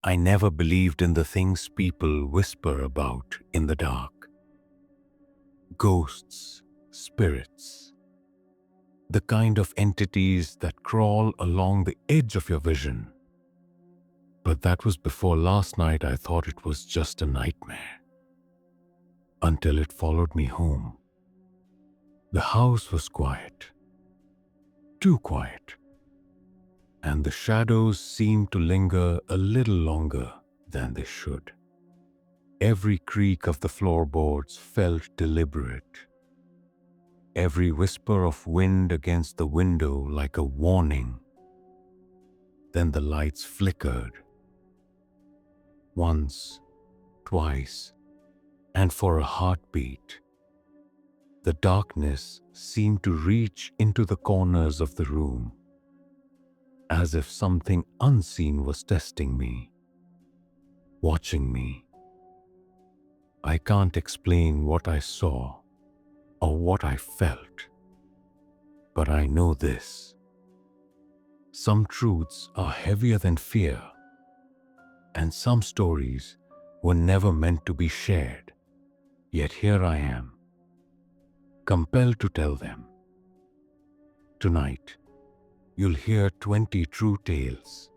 I never believed in the things people whisper about in the dark. Ghosts, spirits, the kind of entities that crawl along the edge of your vision. But that was before last night. I thought it was just a nightmare. Until it followed me home. The house was quiet. Too quiet. And the shadows seemed to linger a little longer than they should. Every creak of the floorboards felt deliberate. Every whisper of wind against the window like a warning. Then the lights flickered. Once, twice, and for a heartbeat. The darkness seemed to reach into the corners of the room, as if something unseen was testing me, watching me. I can't explain what I saw or what I felt, but I know this. Some truths are heavier than fear, and some stories were never meant to be shared. Yet here I am, compelled to tell them. Tonight, you'll hear 20 true tales,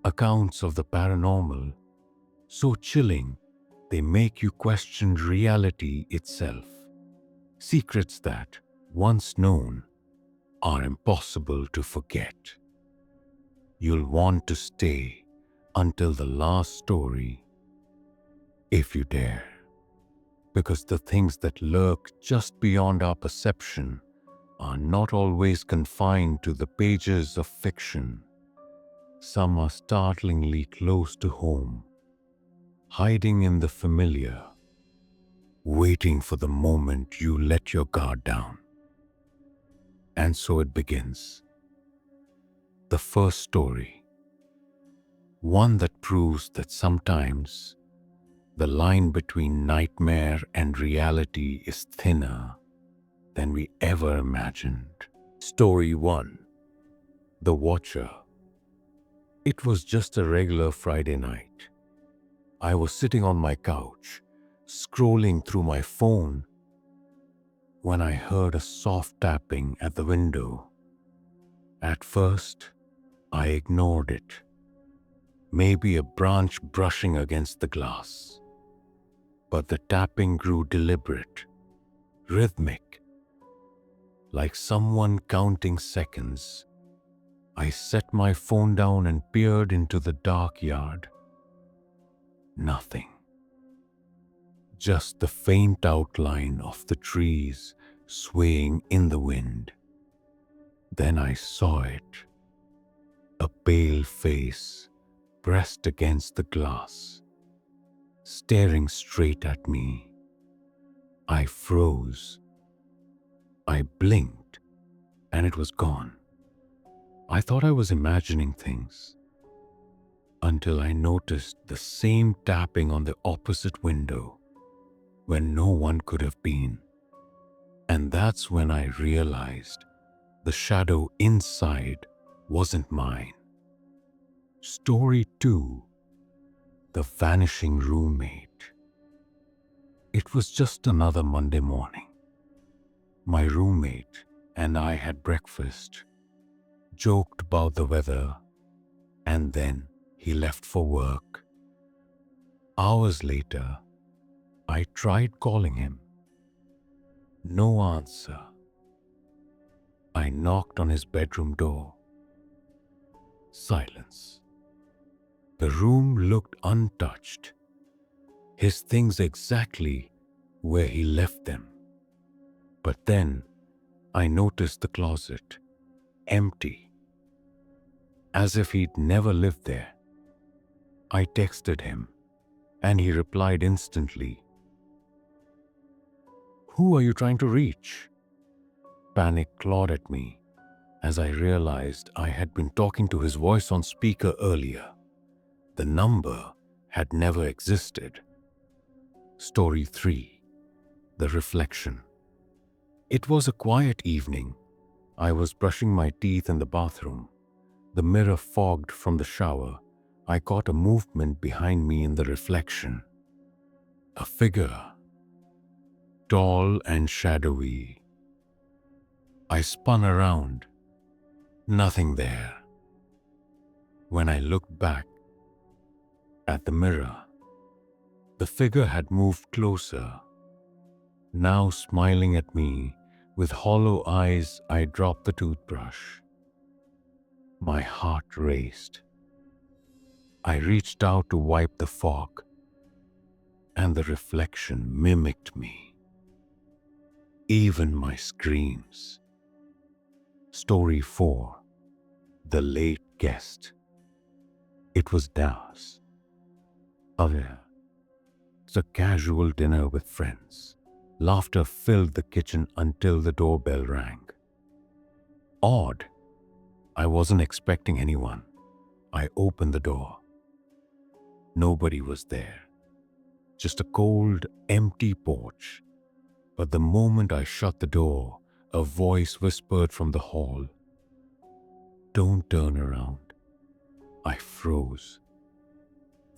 accounts of the paranormal, so chilling they make you question reality itself. Secrets that, once known, are impossible to forget. You'll want to stay until the last story, if you dare, because the things that lurk just beyond our perception are not always confined to the pages of fiction. Some are startlingly close to home, hiding in the familiar, waiting for the moment you let your guard down. And so it begins. The first story, one that proves that sometimes the line between nightmare and reality is thinner than we ever imagined. Story 1. The Watcher. It was just a regular Friday night. I was sitting on my couch, scrolling through my phone, when I heard a soft tapping at the window. At first, I ignored it. Maybe a branch brushing against the glass. But the tapping grew deliberate, rhythmic, like someone counting seconds. I set my phone down and peered into the dark yard. Nothing. Just the faint outline of the trees swaying in the wind. Then I saw it. A pale face pressed against the glass, staring straight at me. I froze. I blinked, and it was gone. I thought I was imagining things, until I noticed the same tapping on the opposite window, where no one could have been. And that's when I realized the shadow inside wasn't mine. Story 2. The Vanishing Roommate. It was just another Monday morning. My roommate and I had breakfast, joked about the weather, and then he left for work. Hours later, I tried calling him. No answer. I knocked on his bedroom door. Silence. The room looked untouched, his things exactly where he left them. But then I noticed the closet, empty, as if he'd never lived there. I texted him, and he replied instantly. "Who are you trying to reach?" Panic clawed at me as I realized I had been talking to his voice on speaker earlier. The number had never existed. Story 3. The Reflection. It was a quiet evening. I was brushing my teeth in the bathroom, the mirror fogged from the shower. I caught a movement behind me in the reflection. A figure, tall and shadowy. I spun around. Nothing there. When I looked back at the mirror, the figure had moved closer. Now smiling at me, with hollow eyes, I dropped the toothbrush. My heart raced. I reached out to wipe the fog, and the reflection mimicked me. Even my screams. Story 4. The Late Guest. It was Das. It's a casual dinner with friends. Laughter filled the kitchen until the doorbell rang. Odd. I wasn't expecting anyone. I opened the door. Nobody was there. Just a cold, empty porch. But the moment I shut the door, a voice whispered from the hall, "Don't turn around." I froze.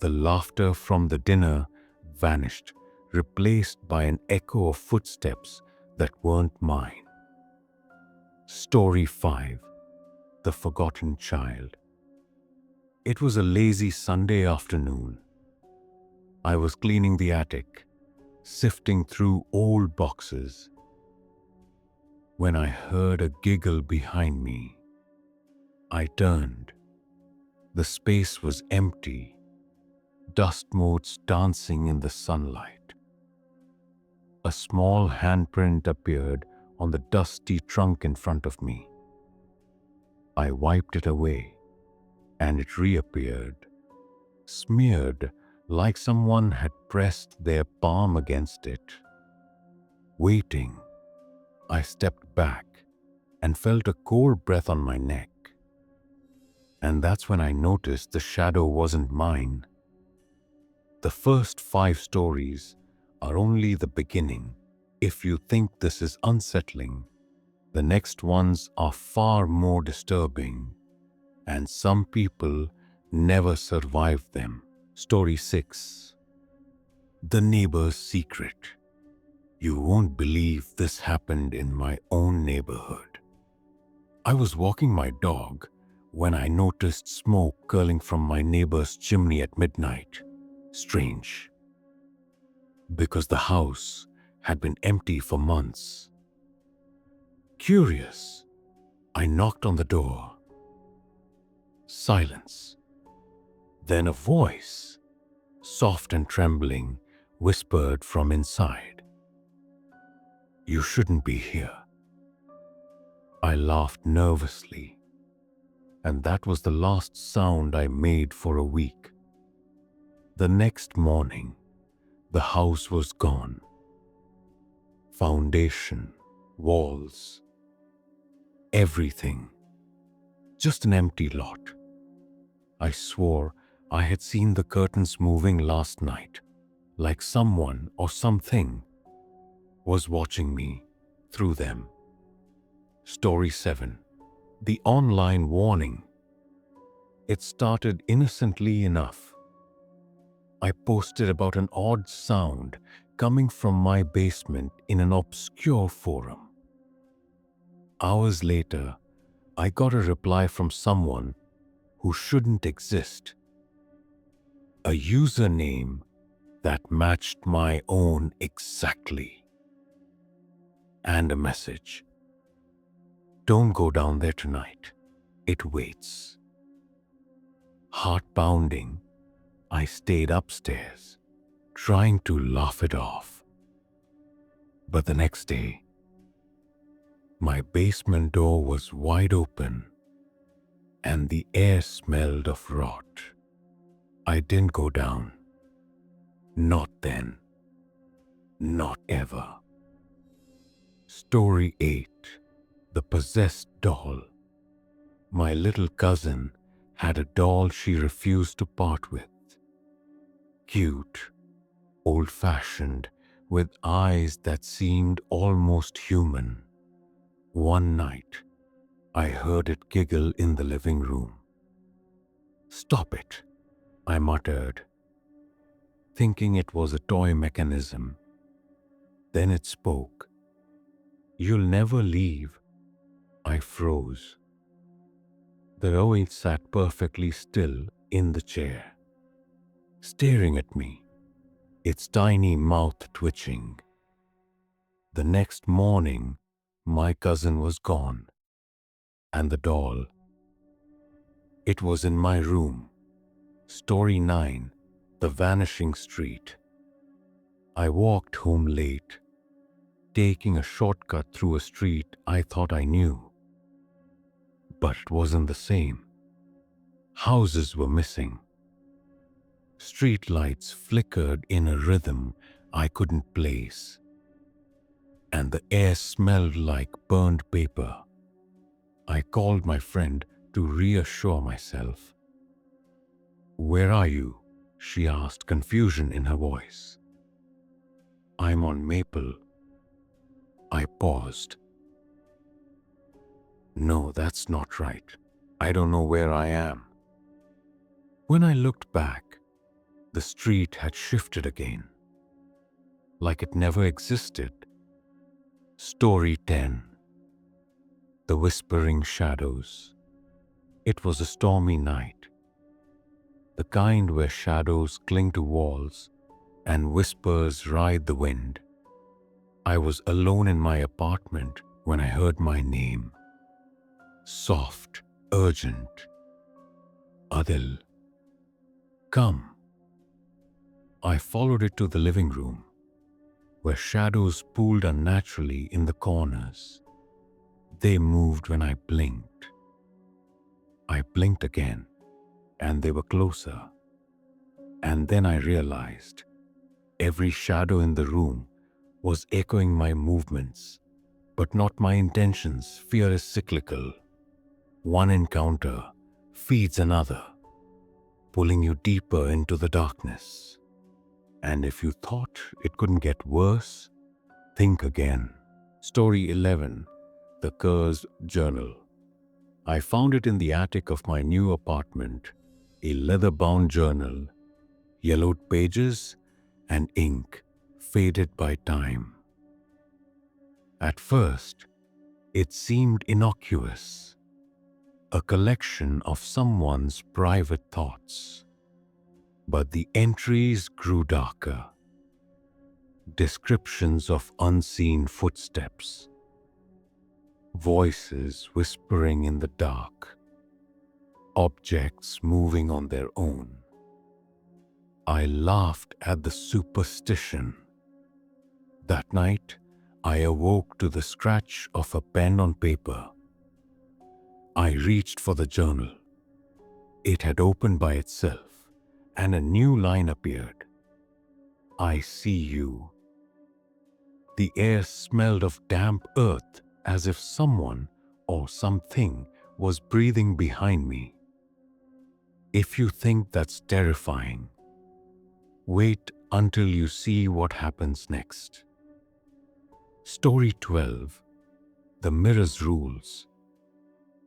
The laughter from the dinner vanished, replaced by an echo of footsteps that weren't mine. Story 5. The Forgotten Child. It was a lazy Sunday afternoon. I was cleaning the attic, sifting through old boxes, when I heard a giggle behind me. I turned. The space was empty, dust motes dancing in the sunlight. A small handprint appeared on the dusty trunk in front of me. I wiped it away, and it reappeared, smeared like someone had pressed their palm against it. Waiting, I stepped back and felt a cold breath on my neck. And that's when I noticed the shadow wasn't mine. The first 5 stories are only the beginning. If you think this is unsettling, the next ones are far more disturbing, and some people never survive them. Story 6. The Neighbor's Secret. You won't believe this happened in my own neighborhood. I was walking my dog when I noticed smoke curling from my neighbor's chimney at midnight. Strange, because the house had been empty for months. Curious, I knocked on the door. Silence. Then a voice, soft and trembling, whispered from inside, "You shouldn't be here." I laughed nervously, and that was the last sound I made for a week. The next morning, the house was gone. Foundation, walls, everything. Just an empty lot. I swore I had seen the curtains moving last night, like someone or something was watching me through them. Story 7. The Online Warning. It started innocently enough. I posted about an odd sound coming from my basement in an obscure forum. Hours later, I got a reply from someone who shouldn't exist. A username that matched my own exactly. And a message: "Don't go down there tonight. It waits." Heart pounding, I stayed upstairs, trying to laugh it off. But the next day, my basement door was wide open, and the air smelled of rot. I didn't go down. Not then. Not ever. Story 8. The Possessed Doll. My little cousin had a doll she refused to part with. Cute, old-fashioned, with eyes that seemed almost human. One night, I heard it giggle in the living room. "Stop it. I muttered, thinking it was a toy mechanism. Then it spoke. You'll never leave. I froze. The Rohit sat perfectly still in the chair, staring at me, its tiny mouth twitching. The next morning, my cousin was gone, and the doll. It was in my room. Story 9, The Vanishing Street. I walked home late, taking a shortcut through a street I thought I knew. But it wasn't the same. Houses were missing. Street lights flickered in a rhythm I couldn't place, and the air smelled like burned paper. I called my friend to reassure myself. Where are you? She asked, confusion in her voice. I'm on Maple. I paused. No, that's not right. I don't know where I am. When I looked back, the street had shifted again, like it never existed. Story 10, The Whispering Shadows. It was a stormy night, the kind where shadows cling to walls and whispers ride the wind. I was alone in my apartment when I heard my name. Soft, urgent. Adil, come. I followed it to the living room, where shadows pooled unnaturally in the corners. They moved when I blinked. I blinked again, and they were closer. And then I realized every shadow in the room was echoing my movements, but not my intentions. Fear is cyclical. One encounter feeds another, pulling you deeper into the darkness. And if you thought it couldn't get worse, think again. Story 11, The Cursed Journal. I found it in the attic of my new apartment, a leather-bound journal, yellowed pages and ink faded by time. At first, it seemed innocuous, a collection of someone's private thoughts. But the entries grew darker. Descriptions of unseen footsteps, voices whispering in the dark, objects moving on their own. I laughed at the superstition. That night, I awoke to the scratch of a pen on paper. I reached for the journal. It had opened by itself, and a new line appeared. I see you. The air smelled of damp earth, as if someone or something was breathing behind me. If you think that's terrifying, wait until you see what happens next. Story 12, The Mirror's Rules.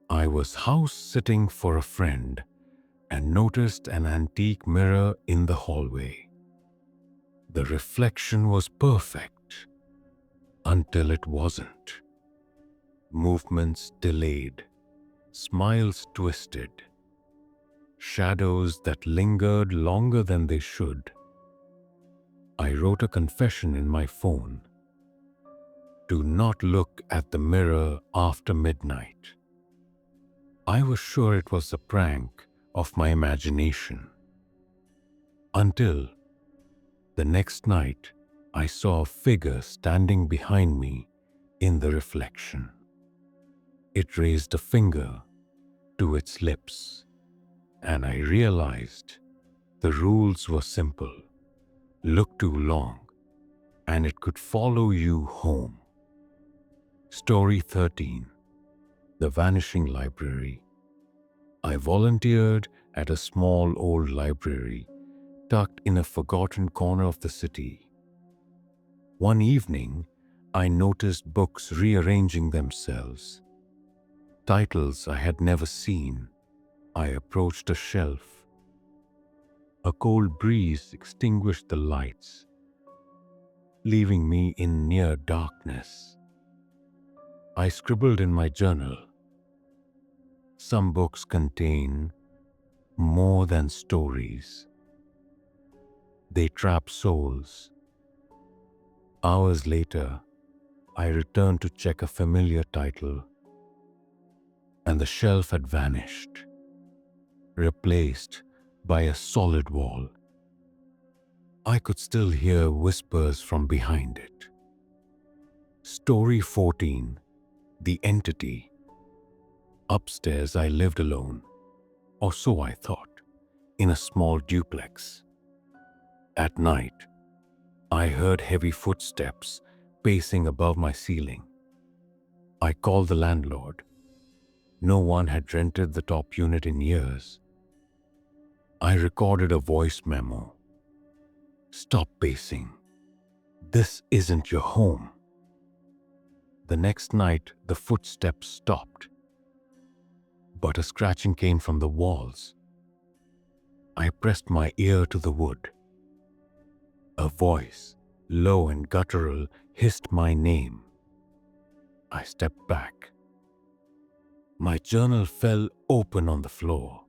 I was house-sitting for a friend and noticed an antique mirror in the hallway. The reflection was perfect until it wasn't. Movements delayed, smiles twisted, shadows that lingered longer than they should. I wrote a confession in my phone. Do not look at the mirror after midnight. I was sure it was a prank of my imagination. Until the next night, I saw a figure standing behind me in the reflection. It raised a finger to its lips, and I realized the rules were simple. Look too long, and it could follow you home. Story 13, The Vanishing Library. I volunteered at a small old library tucked in a forgotten corner of the city. One evening, I noticed books rearranging themselves. Titles I had never seen. I approached a shelf. A cold breeze extinguished the lights, leaving me in near darkness. I scribbled in my journal. Some books contain more than stories. They trap souls. Hours later, I returned to check a familiar title, and the shelf had vanished, replaced by a solid wall. I could still hear whispers from behind it. Story 14. The Entity. Upstairs, I lived alone, or so I thought, in a small duplex. At night, I heard heavy footsteps pacing above my ceiling. I called the landlord. No one had rented the top unit in years. I recorded a voice memo. Stop pacing. This isn't your home. The next night, the footsteps stopped, but a scratching came from the walls. I pressed my ear to the wood. A voice, low and guttural, hissed my name. I stepped back. My journal fell open on the floor,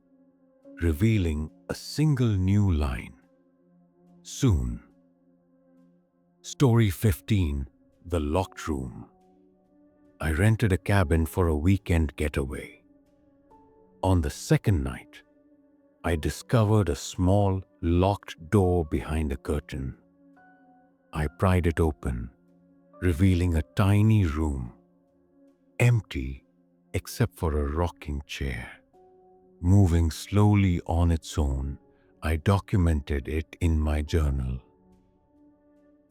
revealing a single new line. Soon. Story 15. The Locked Room. I rented a cabin for a weekend getaway. On the second night, I discovered a small, locked door behind a curtain. I pried it open, revealing a tiny room, empty except for a rocking chair. Moving slowly on its own, I documented it in my journal.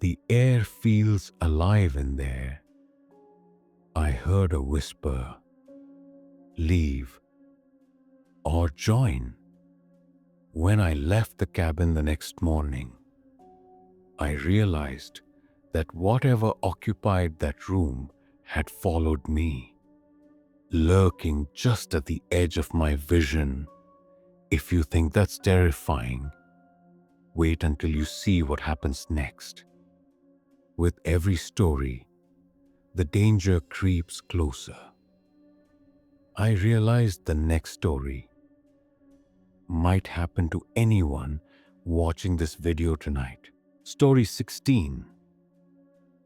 The air feels alive in there. I heard a whisper, leave or join. When I left the cabin the next morning, I realized that whatever occupied that room had followed me, lurking just at the edge of my vision. If you think that's terrifying, wait until you see what happens next. With every story, the danger creeps closer. I realized the next story might happen to anyone watching this video tonight. Story 16.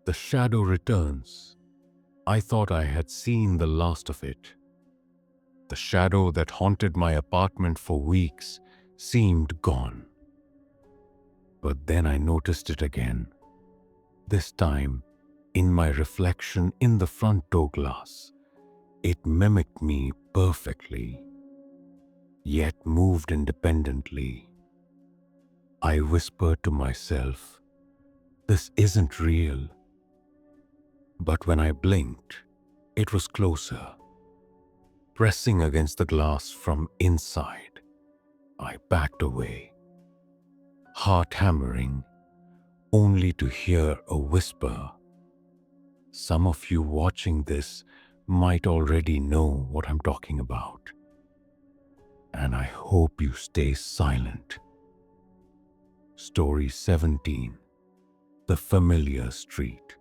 The Shadow Returns. I thought I had seen the last of it. The shadow that haunted my apartment for weeks seemed gone. But then I noticed it again. This time, in my reflection in the front door glass. It mimicked me perfectly, yet moved independently. I whispered to myself, "This isn't real." But when I blinked, it was closer, pressing against the glass from inside. I backed away, heart hammering, only to hear a whisper. Some of you watching this might already know what I'm talking about, and I hope you stay silent. Story 17. The Familiar Street.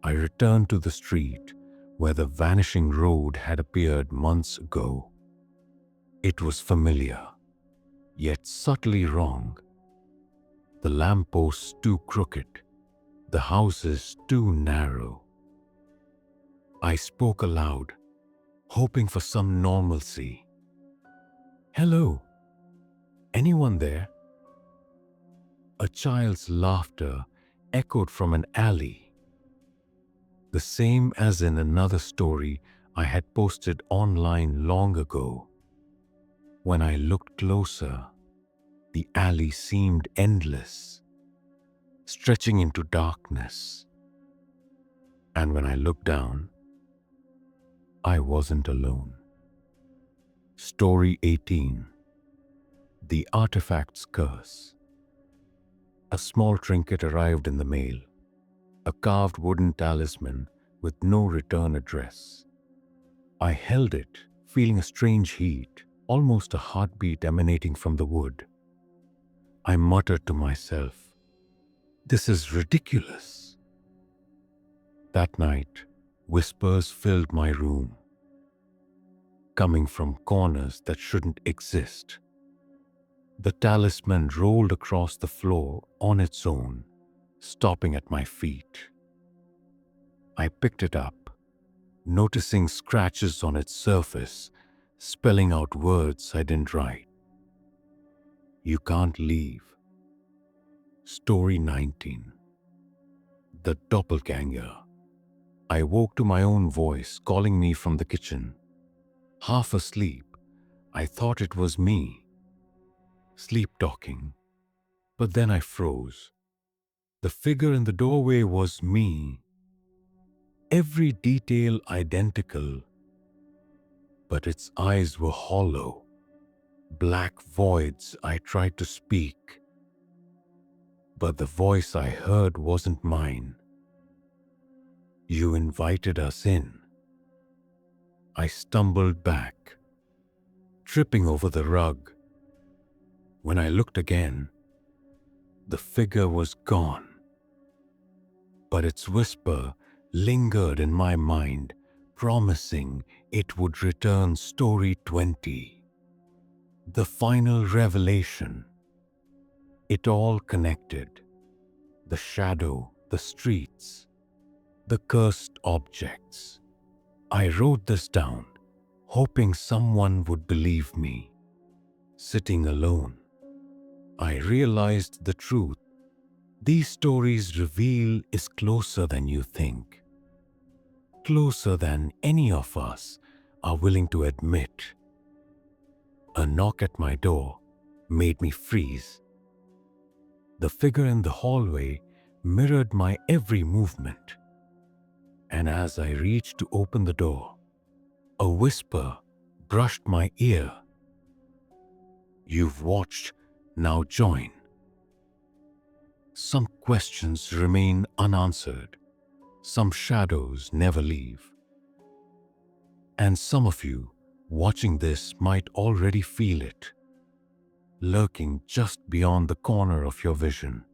I returned to the street where the vanishing road had appeared months ago. It was familiar, yet subtly wrong. The lampposts too crooked, the houses too narrow. I spoke aloud, hoping for some normalcy. "Hello, anyone there?" A child's laughter echoed from an alley, the same as in another story I had posted online long ago. When I looked closer, the alley seemed endless, stretching into darkness. And when I looked down, I wasn't alone. Story 18. The Artifact's Curse. A small trinket arrived in the mail, a carved wooden talisman with no return address. I held it, feeling a strange heat, almost a heartbeat emanating from the wood. I muttered to myself, "This is ridiculous." That night, whispers filled my room, coming from corners that shouldn't exist. The talisman rolled across the floor on its own, stopping at my feet. I picked it up, noticing scratches on its surface, spelling out words I didn't write. "You can't leave." Story 19. The Doppelganger. I woke to my own voice calling me from the kitchen. Half asleep, I thought it was me, sleep talking. But then I froze. The figure in the doorway was me. Every detail identical, but its eyes were hollow, black voids. I tried to speak, but the voice I heard wasn't mine. "You invited us in." I stumbled back, tripping over the rug. When I looked again, the figure was gone, but its whisper lingered in my mind, promising it would return. Story 20. The final revelation. It all connected. The shadow, the streets, the cursed objects. I wrote this down, hoping someone would believe me. Sitting alone, I realized the truth. These stories reveal is closer than you think. Closer than any of us are willing to admit. A knock at my door made me freeze. The figure in the hallway mirrored my every movement. And as I reached to open the door, a whisper brushed my ear. "You've watched, now join." Some questions remain unanswered. Some shadows never leave. And some of you watching this might already feel it, lurking just beyond the corner of your vision.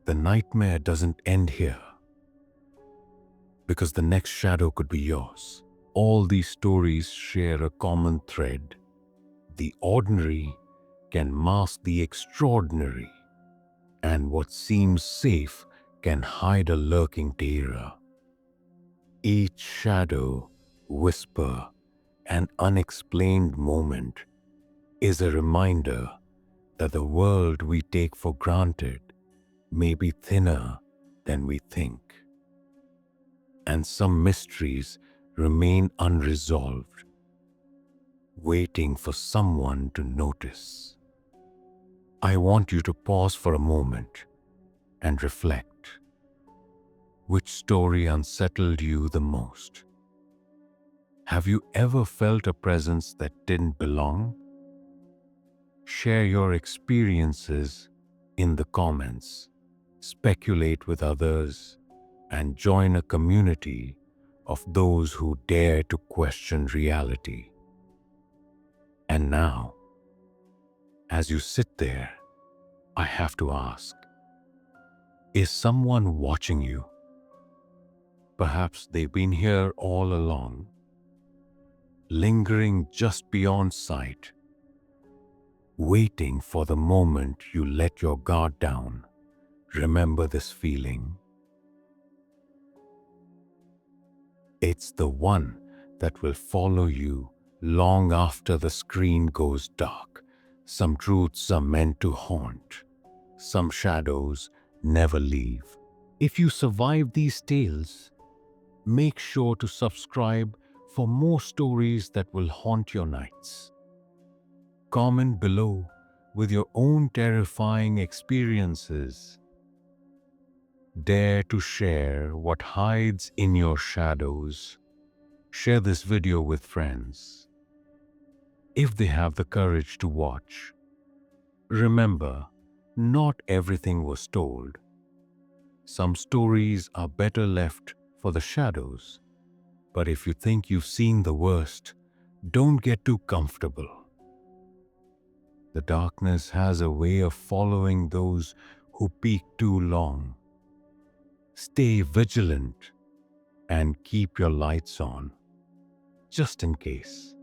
The nightmare doesn't end here, because the next shadow could be yours. All these stories share a common thread. The ordinary can mask the extraordinary, and what seems safe can hide a lurking terror. Each shadow, whisper, and unexplained moment is a reminder that the world we take for granted may be thinner than we think, and some mysteries remain unresolved, waiting for someone to notice. I want you to pause for a moment and reflect. Which story unsettled you the most? Have you ever felt a presence that didn't belong? Share your experiences in the comments, speculate with others, and join a community of those who dare to question reality. And now, as you sit there, I have to ask, is someone watching you? Perhaps they've been here all along, lingering just beyond sight, waiting for the moment you let your guard down. Remember this feeling. It's the one that will follow you long after the screen goes dark. Some truths are meant to haunt. Some shadows never leave. If you survive these tales, make sure to subscribe for more stories that will haunt your nights. Comment below with your own terrifying experiences. Dare to share what hides in your shadows. Share this video with friends, if they have the courage to watch. Remember, not everything was told. Some stories are better left for the shadows. But if you think you've seen the worst, don't get too comfortable. The darkness has a way of following those who peek too long. Stay vigilant and keep your lights on, just in case.